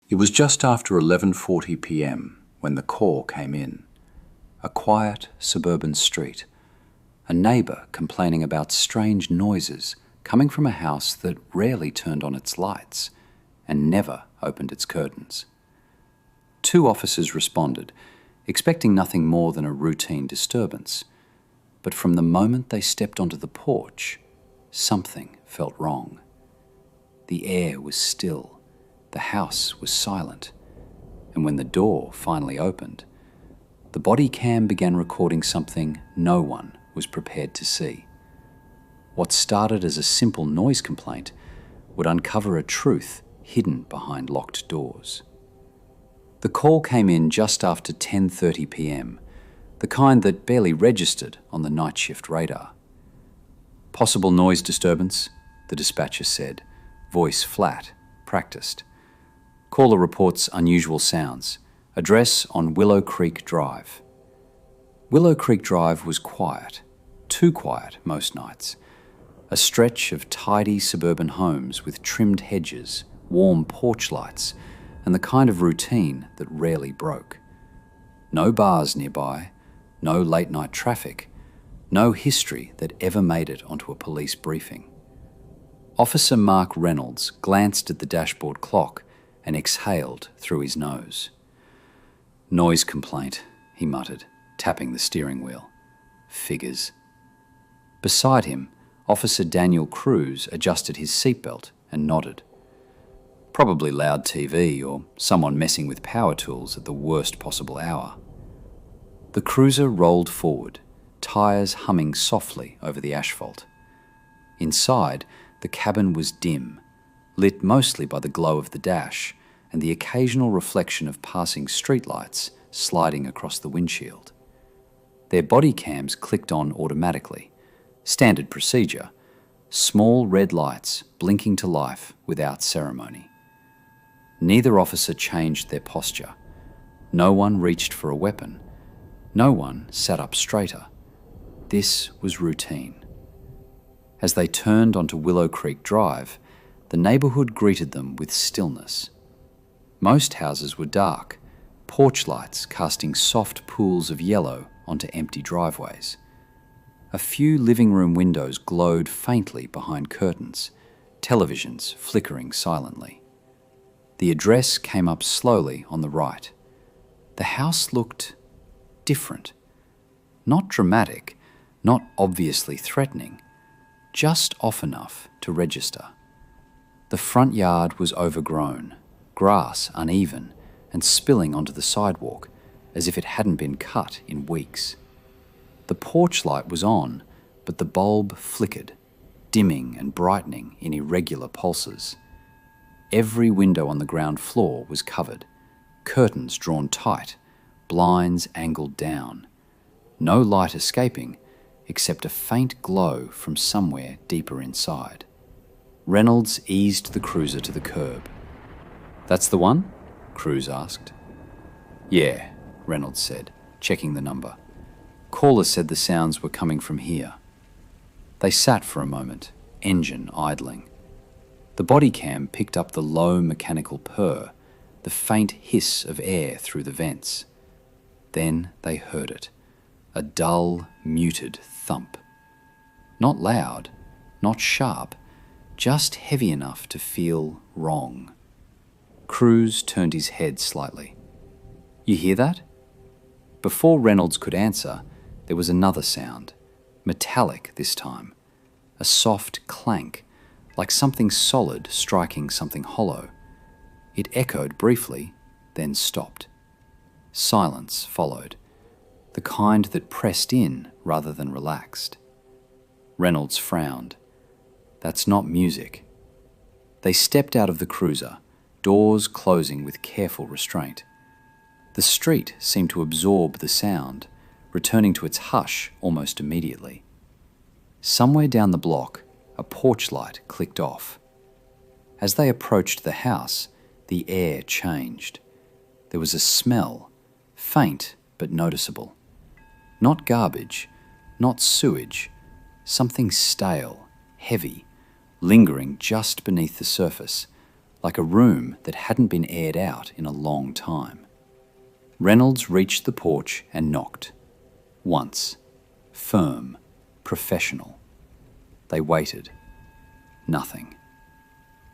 It was just after 11:40 p.m. when the call came in. A quiet suburban street. A neighbour complaining about strange noises coming from a house that rarely turned on its lights and never opened its curtains. 2 officers responded, expecting nothing more than a routine disturbance. But from the moment they stepped onto the porch, something felt wrong. The air was still. The house was silent, and when the door finally opened, the Bodycam began recording something no one was prepared to see. What started as a simple noise complaint would uncover a truth hidden behind locked doors. The call came in just after 10:30 p.m, the kind that barely registered on the night shift radar. "Possible noise disturbance," the dispatcher said, voice flat, practiced. "Caller reports unusual sounds. Address on Willow Creek Drive." Willow Creek Drive was quiet, too quiet most nights. A stretch of tidy suburban homes with trimmed hedges, warm porch lights, and the kind of routine that rarely broke. No bars nearby, no late-night traffic, no history that ever made it onto a police briefing. Officer Mark Reynolds glanced at the dashboard clock and exhaled through his nose. "Noise complaint," he muttered, tapping the steering wheel. "Figures." Beside him, Officer Daniel Cruz adjusted his seatbelt and nodded. Probably loud TV or someone messing with power tools at the worst possible hour. The cruiser rolled forward, tyres humming softly over the asphalt. Inside, the cabin was dim, lit mostly by the glow of the dash and the occasional reflection of passing streetlights sliding across the windshield. Their body cams clicked on automatically. Standard procedure. Small red lights blinking to life without ceremony. Neither officer changed their posture. No one reached for a weapon. No one sat up straighter. This was routine. As they turned onto Willow Creek Drive, the neighbourhood greeted them with stillness. Most houses were dark, porch lights casting soft pools of yellow onto empty driveways. A few living room windows glowed faintly behind curtains, televisions flickering silently. The address came up slowly on the right. The house looked different. Not dramatic, not obviously threatening, just off enough to register. The front yard was overgrown, grass uneven and spilling onto the sidewalk as if it hadn't been cut in weeks. The porch light was on, but the bulb flickered, dimming and brightening in irregular pulses. Every window on the ground floor was covered, curtains drawn tight, blinds angled down. No light escaping, except a faint glow from somewhere deeper inside. Reynolds eased the cruiser to the curb. "That's the one?" Cruz asked. "Yeah," Reynolds said, checking the number. "Caller said the sounds were coming from here." They sat for a moment, engine idling. The Bodycam picked up the low mechanical purr, the faint hiss of air through the vents. Then they heard it, a dull, muted thump. Not loud, not sharp, just heavy enough to feel wrong. Cruz turned his head slightly. "You hear that?" Before Reynolds could answer, there was another sound, metallic this time, a soft clank, like something solid striking something hollow. It echoed briefly, then stopped. Silence followed, the kind that pressed in rather than relaxed. Reynolds frowned. "That's not music." They stepped out of the cruiser, doors closing with careful restraint. The street seemed to absorb the sound, returning to its hush almost immediately. Somewhere down the block, a porch light clicked off. As they approached the house, the air changed. There was a smell, faint but noticeable. Not garbage, not sewage, something stale, heavy, lingering just beneath the surface, like a room that hadn't been aired out in a long time. Reynolds reached the porch and knocked. Once. Firm. Professional. They waited. Nothing.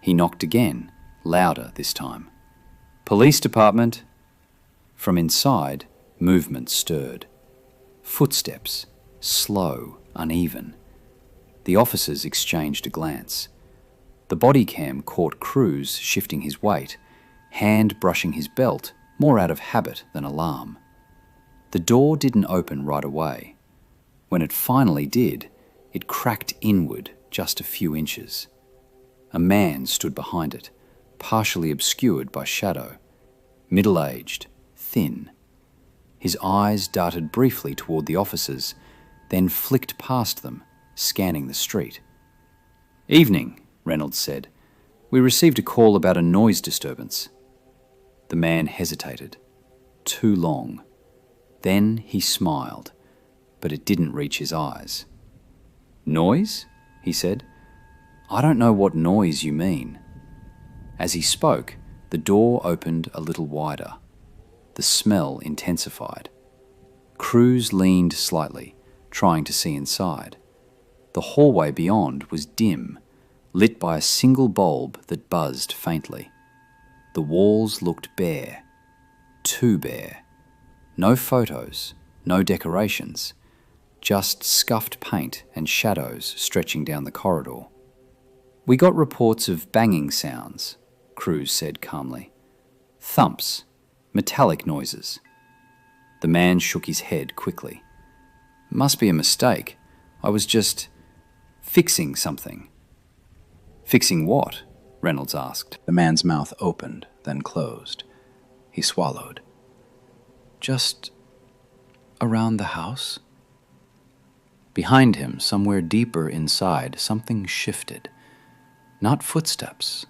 He knocked again, louder this time. "Police department." From inside, movement stirred. Footsteps, slow, uneven. The officers exchanged a glance. The Bodycam caught Cruz shifting his weight, hand brushing his belt, more out of habit than alarm. The door didn't open right away. When it finally did, it cracked inward just a few inches. A man stood behind it, partially obscured by shadow, middle-aged, thin. His eyes darted briefly toward the officers, then flicked past them, scanning the street. "Evening," Reynolds said. "We received a call about a noise disturbance." The man hesitated. Too long. Then he smiled, but it didn't reach his eyes. "Noise?" he said. "I don't know what noise you mean." As he spoke, the door opened a little wider. The smell intensified. Cruz leaned slightly, trying to see inside. The hallway beyond was dim, lit by a single bulb that buzzed faintly. The walls looked bare. Too bare. No photos, no decorations, just scuffed paint and shadows stretching down the corridor. "We got reports of banging sounds," Cruz said calmly. "Thumps, metallic noises." The man shook his head quickly. "Must be a mistake. I was just fixing something." "Fixing what?" Reynolds asked. The man's mouth opened, then closed. He swallowed. "Just around the house?" Behind him, somewhere deeper inside, something shifted. Not footsteps.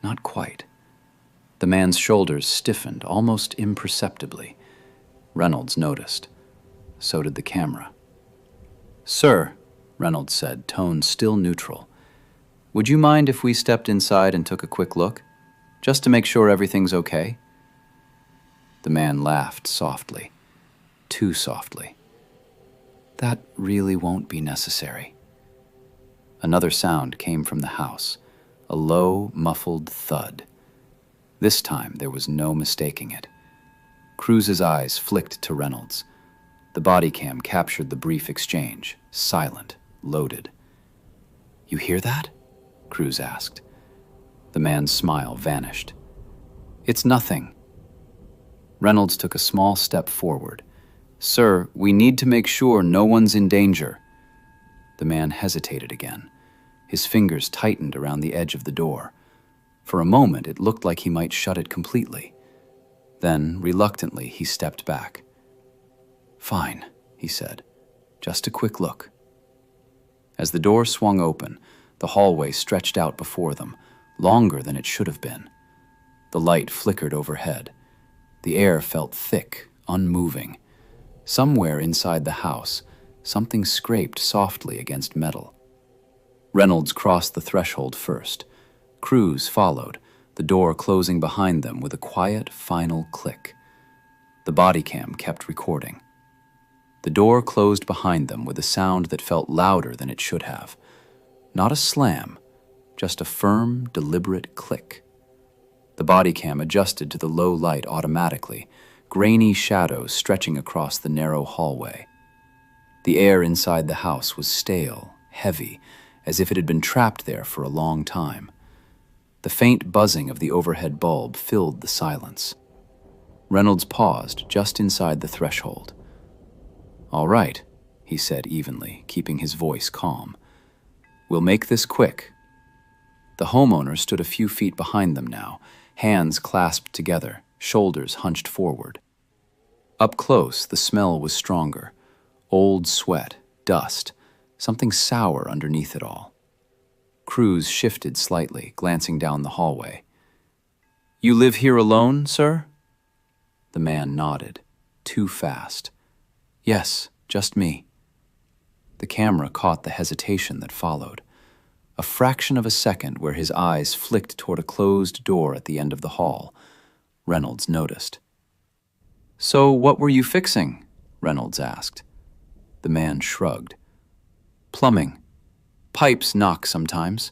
Not quite. The man's shoulders stiffened almost imperceptibly. Reynolds noticed. So did the camera. "Sir," Reynolds said, tone still neutral, "would you mind if we stepped inside and took a quick look? Just to make sure everything's okay?" The man laughed softly. Too softly. "That really won't be necessary." Another sound came from the house, a low, muffled thud. This time there was no mistaking it. Cruz's eyes flicked to Reynolds. The Bodycam captured the brief exchange, silent, loaded. "You hear that?" Cruz asked. The man's smile vanished. "It's nothing." Reynolds took a small step forward. "Sir, we need to make sure no one's in danger." The man hesitated again. His fingers tightened around the edge of the door. For a moment, it looked like he might shut it completely. Then, reluctantly, he stepped back. "Fine," he said. "Just a quick look." As the door swung open, the hallway stretched out before them, longer than it should have been. The light flickered overhead. The air felt thick, unmoving. Somewhere inside the house, something scraped softly against metal. Reynolds crossed the threshold first. Cruz followed, the door closing behind them with a quiet, final click. The Bodycam kept recording. The door closed behind them with a sound that felt louder than it should have. Not a slam, just a firm, deliberate click. The Bodycam adjusted to the low light automatically, grainy shadows stretching across the narrow hallway. The air inside the house was stale, heavy, as if it had been trapped there for a long time. The faint buzzing of the overhead bulb filled the silence. Reynolds paused just inside the threshold. "All right," he said evenly, keeping his voice calm. "We'll make this quick." The homeowner stood a few feet behind them now, hands clasped together, shoulders hunched forward. Up close, the smell was stronger. Old sweat, dust, something sour underneath it all. Cruz shifted slightly, glancing down the hallway. "You live here alone, sir?" The man nodded, too fast. "Yes, just me." The camera caught the hesitation that followed. a fraction of a second where his eyes flicked toward a closed door at the end of the hall. Reynolds noticed. "So what were you fixing?" Reynolds asked. The man shrugged. "Plumbing. Pipes knock sometimes."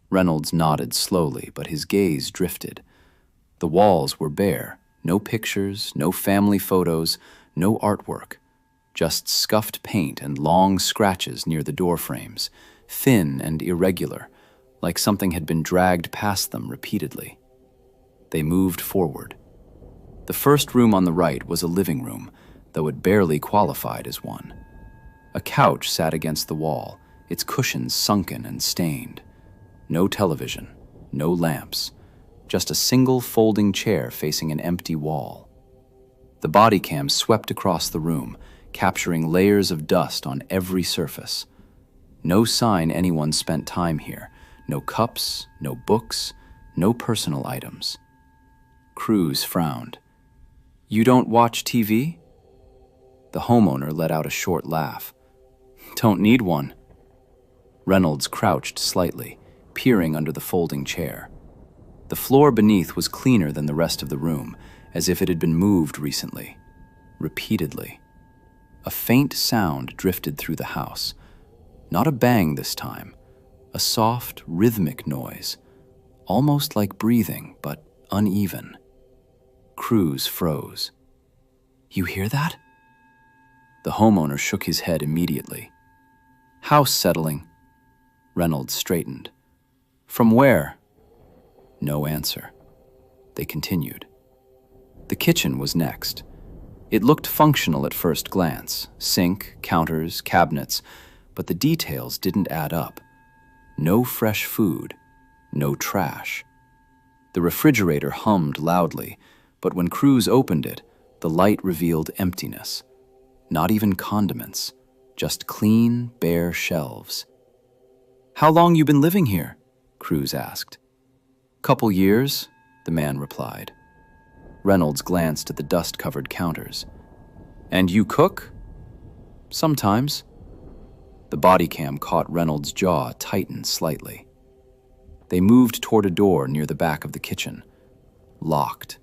Reynolds nodded slowly, but his gaze drifted. The walls were bare, no pictures, no family photos, no artwork, just scuffed paint and long scratches near the door frames, thin and irregular, like something had been dragged past them repeatedly. They moved forward. The first room on the right was a living room, though it barely qualified as one. A couch sat against the wall, its cushions sunken and stained. No television, no lamps, just a single folding chair facing an empty wall. The Bodycam swept across the room, capturing layers of dust on every surface. No sign anyone spent time here. No cups, no books, no personal items. Cruz frowned. "You don't watch TV?" The homeowner let out a short laugh. "Don't need one." Reynolds crouched slightly, peering under the folding chair. The floor beneath was cleaner than the rest of the room, as if it had been moved recently, repeatedly. A faint sound drifted through the house. Not a bang this time, a soft, rhythmic noise, almost like breathing, but uneven. Cruz froze. "You hear that?" The homeowner shook his head immediately. "House settling." Reynolds straightened. "From where?" No answer. They continued. The kitchen was next. It looked functional at first glance, sink, counters, cabinets, but the details didn't add up. No fresh food, no trash. The refrigerator hummed loudly, but when Cruz opened it, the light revealed emptiness. Not even condiments, just clean, bare shelves. "How long you been living here?" Cruz asked. "Couple years," the man replied. Reynolds glanced at the dust-covered counters. "And you cook?" "Sometimes." The Bodycam caught Reynolds' jaw tighten slightly. They moved toward a door near the back of the kitchen. Locked.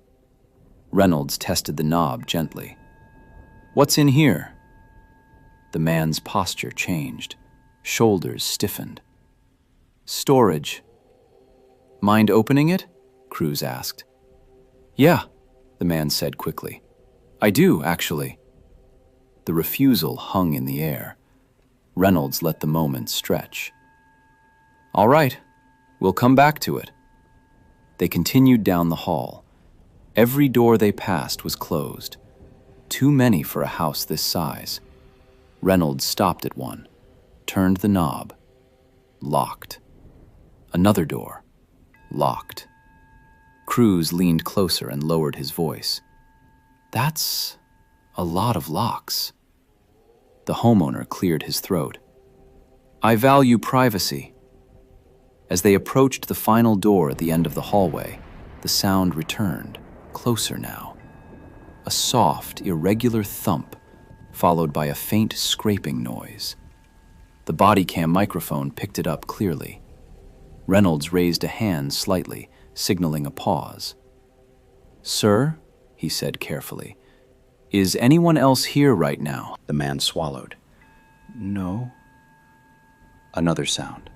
Reynolds tested the knob gently. "What's in here?" The man's posture changed. Shoulders stiffened. "Storage." "Mind opening it?" Cruz asked. "Yeah," the man said quickly. "I do, actually." The refusal hung in the air. Reynolds let the moment stretch. "All right, we'll come back to it." They continued down the hall. Every door they passed was closed. Too many for a house this size. Reynolds stopped at one, turned the knob. Locked. Another door. Locked. Cruz leaned closer and lowered his voice. "That's a lot of locks." The homeowner cleared his throat. "I value privacy." As they approached the final door at the end of the hallway, the sound returned, closer now. A soft, irregular thump, followed by a faint scraping noise. The Bodycam microphone picked it up clearly. Reynolds raised a hand slightly, signaling a pause. "Sir," he said carefully, "is anyone else here right now?" The man swallowed. "No." Another sound.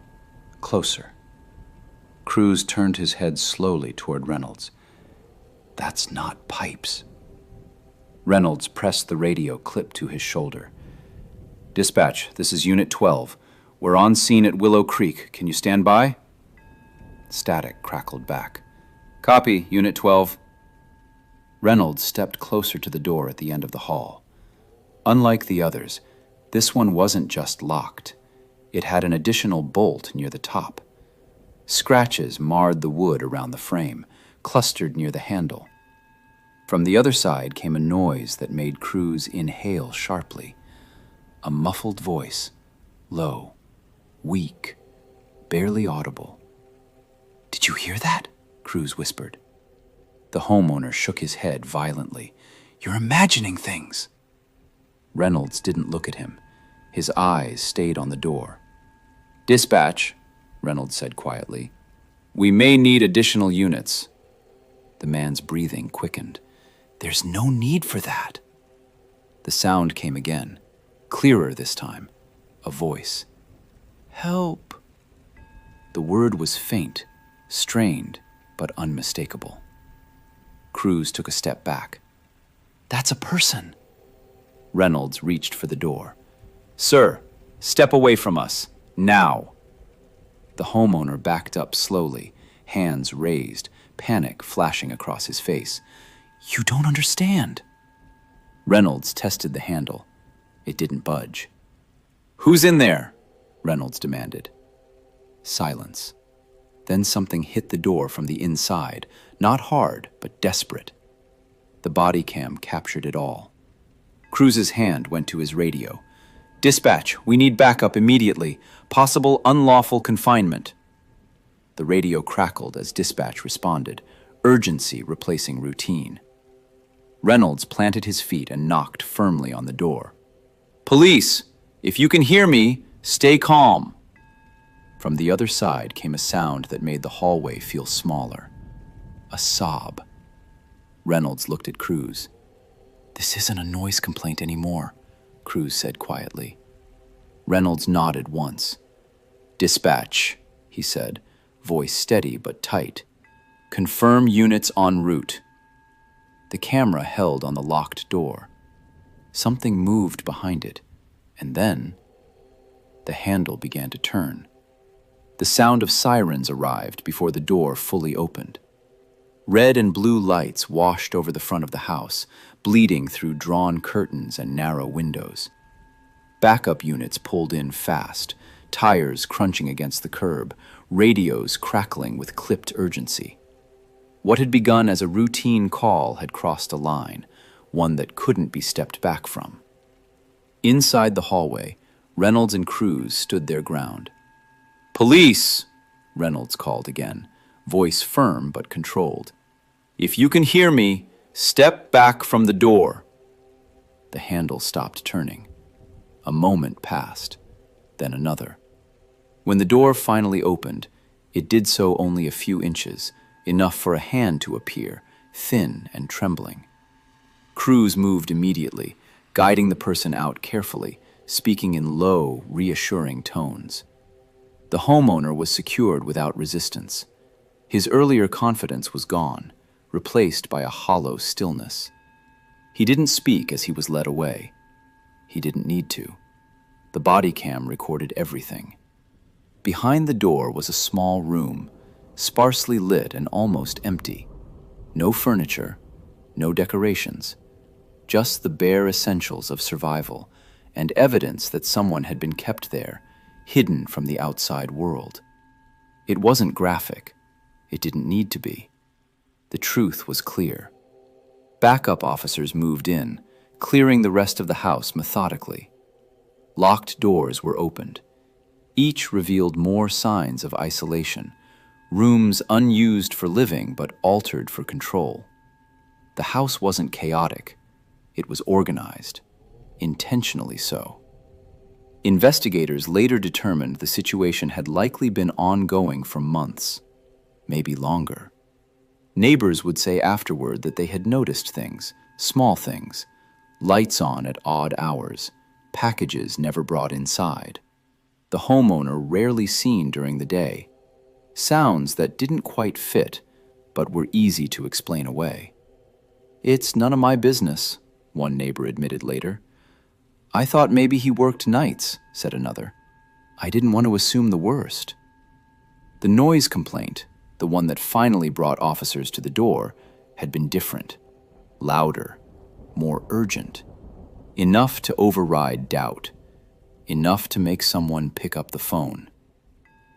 Closer. Cruz turned his head slowly toward Reynolds. "That's not pipes." Reynolds pressed the radio clip to his shoulder. "Dispatch, this is Unit 12. We're on scene at Willow Creek. Can you stand by?" Static crackled back. "Copy, Unit 12. Reynolds stepped closer to the door at the end of the hall. Unlike the others, this one wasn't just locked. It had an additional bolt near the top. Scratches marred the wood around the frame, clustered near the handle. From the other side came a noise that made Cruz inhale sharply. A muffled voice, low, weak, barely audible. "Did you hear that?" Cruz whispered. The homeowner shook his head violently. "You're imagining things." Reynolds didn't look at him. His eyes stayed on the door. "Dispatch," Reynolds said quietly. "We may need additional units." The man's breathing quickened. "There's no need for that." The sound came again, clearer this time, a voice. "Help." The word was faint, strained, but unmistakable. Cruz took a step back. "That's a person." Reynolds reached for the door. "Sir, step away from us, now." The homeowner backed up slowly, hands raised, panic flashing across his face. "You don't understand." Reynolds tested the handle. It didn't budge. "Who's in there?" Reynolds demanded. Silence. Then something hit the door from the inside, not hard, but desperate. The Bodycam captured it all. Cruz's hand went to his radio. "Dispatch, we need backup immediately. Possible unlawful confinement." The radio crackled as dispatch responded, urgency replacing routine. Reynolds planted his feet and knocked firmly on the door. "Police, if you can hear me, stay calm." From the other side came a sound that made the hallway feel smaller. A sob. Reynolds looked at Cruz. "This isn't a noise complaint anymore," Cruz said quietly. Reynolds nodded once. "Dispatch," he said, voice steady but tight. "Confirm units en route." The camera held on the locked door. Something moved behind it, and then the handle began to turn. The sound of sirens arrived before the door fully opened. Red and blue lights washed over the front of the house, bleeding through drawn curtains and narrow windows. Backup units pulled in fast, tires crunching against the curb, radios crackling with clipped urgency. What had begun as a routine call had crossed a line, one that couldn't be stepped back from. Inside the hallway, Reynolds and Cruz stood their ground. "Police!" Reynolds called again, voice firm but controlled. "If you can hear me, step back from the door." The handle stopped turning. A moment passed, then another. When the door finally opened, it did so only a few inches, enough for a hand to appear, thin and trembling. Cruz moved immediately, guiding the person out carefully, speaking in low, reassuring tones. The homeowner was secured without resistance. His earlier confidence was gone, replaced by a hollow stillness. He didn't speak as he was led away. He didn't need to. The Bodycam recorded everything. Behind the door was a small room, sparsely lit and almost empty. No furniture, no decorations, just the bare essentials of survival and evidence that someone had been kept there, hidden from the outside world. It wasn't graphic. It didn't need to be. The truth was clear. Backup officers moved in, clearing the rest of the house methodically. Locked doors were opened. Each revealed more signs of isolation, rooms unused for living but altered for control. The house wasn't chaotic. It was organized, intentionally so. Investigators later determined the situation had likely been ongoing for months, maybe longer. Neighbors would say afterward that they had noticed things, small things, lights on at odd hours, packages never brought inside, the homeowner rarely seen during the day, sounds that didn't quite fit but were easy to explain away. "It's none of my business," one neighbor admitted later. "I thought maybe he worked nights," said another. "I didn't want to assume the worst." The noise complaint, the one that finally brought officers to the door, had been different, louder, more urgent, enough to override doubt, enough to make someone pick up the phone.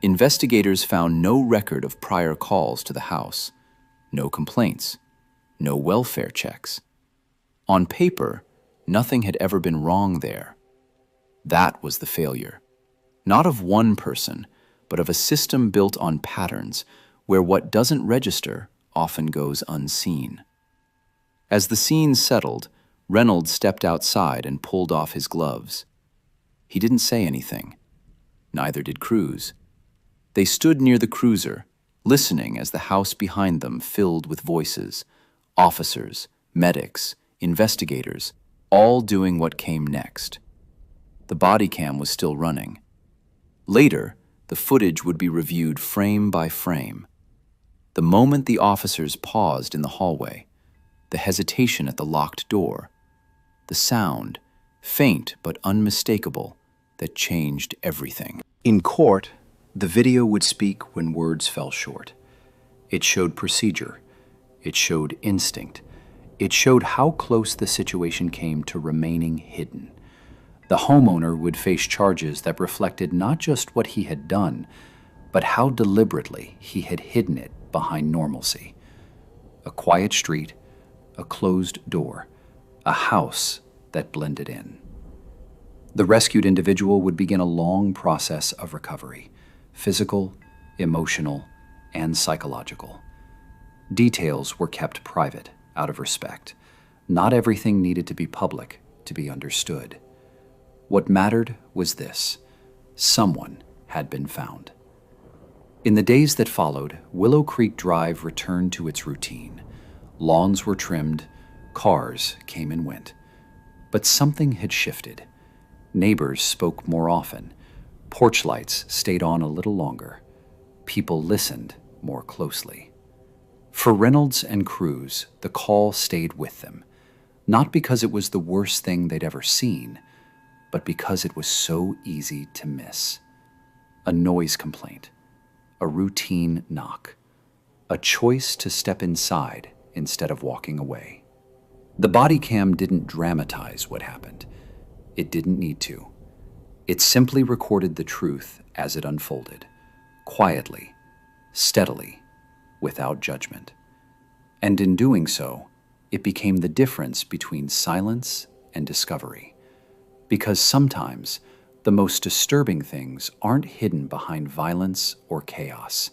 Investigators found no record of prior calls to the house, no complaints, no welfare checks. On paper, nothing had ever been wrong there. That was the failure. Not of one person, but of a system built on patterns where what doesn't register often goes unseen. As the scene settled, Reynolds stepped outside and pulled off his gloves. He didn't say anything. Neither did Cruz. They stood near the cruiser, listening as the house behind them filled with voices, officers, medics, investigators, all doing what came next. The body cam was still running. Later, the footage would be reviewed frame by frame. The moment the officers paused in the hallway, the hesitation at the locked door, the sound, faint but unmistakable, that changed everything. In court, the video would speak when words fell short. It showed procedure. It showed instinct. It showed how close the situation came to remaining hidden. The homeowner would face charges that reflected not just what he had done, but how deliberately he had hidden it behind normalcy. A quiet street, a closed door, a house that blended in. The rescued individual would begin a long process of recovery, physical, emotional, and psychological. Details were kept private, out of respect. Not everything needed to be public to be understood. What mattered was this: someone had been found. In the days that followed, Willow Creek Drive returned to its routine. Lawns were trimmed, cars came and went. But something had shifted. Neighbors spoke more often. Porch lights stayed on a little longer. People listened more closely. For Reynolds and Cruz, the call stayed with them, not because it was the worst thing they'd ever seen, but because it was so easy to miss. A noise complaint, a routine knock, a choice to step inside instead of walking away. The body cam didn't dramatize what happened. It didn't need to. It simply recorded the truth as it unfolded, quietly, steadily, without judgment. And in doing so, it became the difference between silence and discovery. Because sometimes the most disturbing things aren't hidden behind violence or chaos.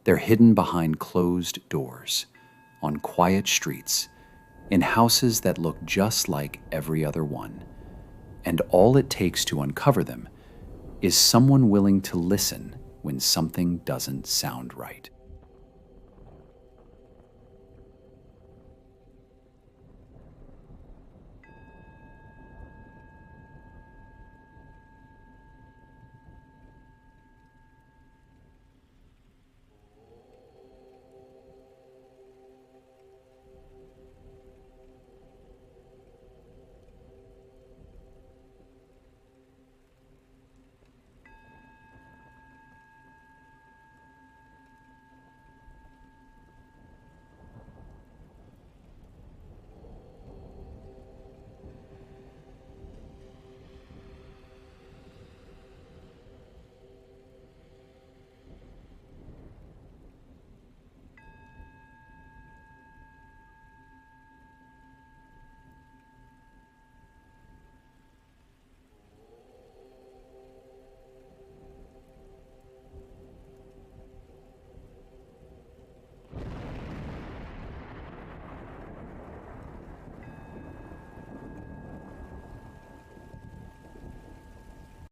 They're hidden behind closed doors, on quiet streets, in houses that look just like every other one. And all it takes to uncover them is someone willing to listen when something doesn't sound right.